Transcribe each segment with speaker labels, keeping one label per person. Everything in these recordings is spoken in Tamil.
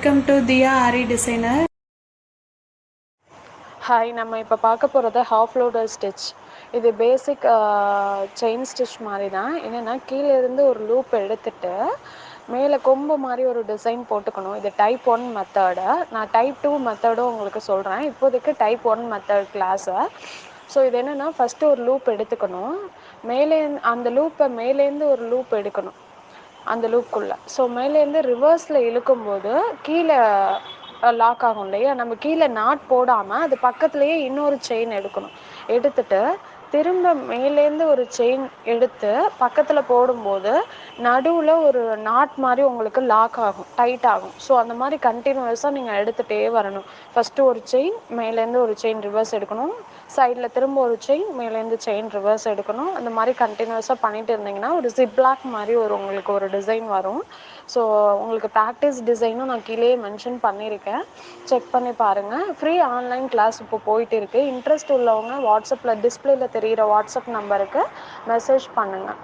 Speaker 1: Welcome to Diya Aari designer.
Speaker 2: Hi, நம்ம இப்போ பார்க்க போகிறது ஹாஃப் லோடர் ஸ்டிச். இது பேசிக் செயின் ஸ்டிச் மாதிரி தான். என்னென்னா கீழே இருந்து ஒரு லூப் எடுத்துட்டு மேலே கொம்பு மாதிரி ஒரு டிசைன் போட்டுக்கணும். இது டைப் 1 மெத்தடு. நான் டைப் 2 மெத்தடும் உங்களுக்கு சொல்கிறேன். இப்போதைக்கு டைப் 1 மெத்தட் கிளாஸை. ஸோ இது என்னென்னா ஃபஸ்ட்டு ஒரு லூப் எடுத்துக்கணும். அந்த லூப்பை மேலேருந்து ஒரு லூப் எடுக்கணும் அந்த லூப்புக்குள்ளே. ஸோ மேலேருந்து ரிவர்ஸில் இழுக்கும்போது கீழே லாக் ஆகும் இல்லையா, நம்ம கீழே நாட் போடாமல் அது பக்கத்துலேயே இன்னொரு செயின் எடுக்கணும். எடுத்துட்டு திரும்ப மேலேருந்து ஒரு செயின் எடுத்து பக்கத்தில் போடும்போது நடுவில் ஒரு நாட் மாதிரி உங்களுக்கு லாக் ஆகும், டைட் ஆகும். ஸோ அந்த மாதிரி கண்டினியூஸாக நீங்கள் எடுத்துகிட்டே வரணும். ஃபஸ்ட்டு ஒரு செயின், மேலேருந்து ஒரு செயின் ரிவர்ஸ் எடுக்கணும், சைடில் திரும்ப ஒரு செயின், மேலேருந்து செயின் ரிவர்ஸ் எடுக்கணும். அந்த மாதிரி கண்டினியூஸாக பண்ணிட்டு இருந்தீங்கன்னா ஒரு ஜிப்லாக் மாதிரி உங்களுக்கு ஒரு டிசைன் வரும். ஸோ உங்களுக்கு ப்ராக்டிஸ் டிசைனும் நான் கீழே மென்ஷன் பண்ணியிருக்கேன், செக் பண்ணி பாருங்கள். ஃப்ரீ ஆன்லைன் கிளாஸ் இப்போ போயிட்டு இருக்குது. இன்ட்ரெஸ்ட் உள்ளவங்க வாட்ஸ்அப்பில் டிஸ்பிளேல தெரிகிற வாட்ஸ்அப் நம்பருக்கு மெசேஜ் பண்ணுங்கள்.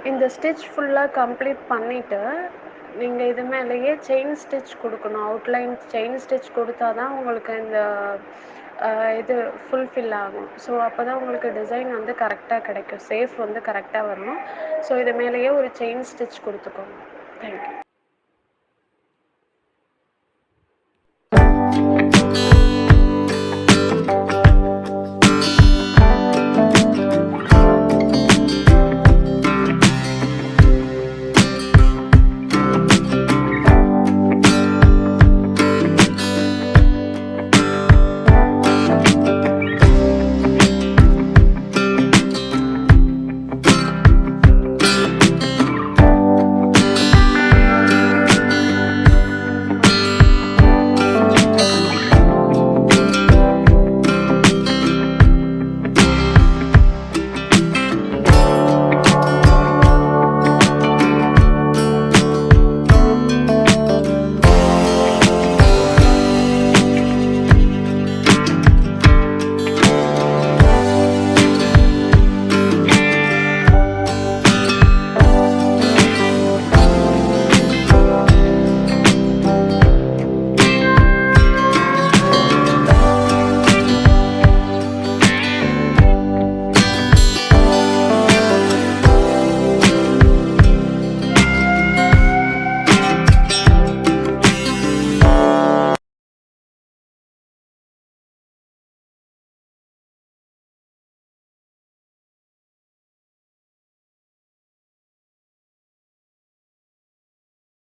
Speaker 2: இந்த ஸ்டிச் ஃபுல்லாக கம்ப்ளீட் பண்ணிவிட்டு
Speaker 1: நீங்கள் இது மேலேயே செயின் ஸ்டிச் கொடுக்கணும். அவுட்லைன் செயின் ஸ்டிச் கொடுத்தா தான் உங்களுக்கு இந்த இது ஃபுல்ஃபில் ஆகும். ஸோ அப்போ தான் உங்களுக்கு டிசைன் வந்து கரெக்டாக கிடைக்கும். சேஃப் வந்து கரெக்டாக வரணும். ஸோ இது மேலேயே ஒரு செயின் ஸ்டிச் கொடுத்துக்கோங்க. தேங்க்யூ.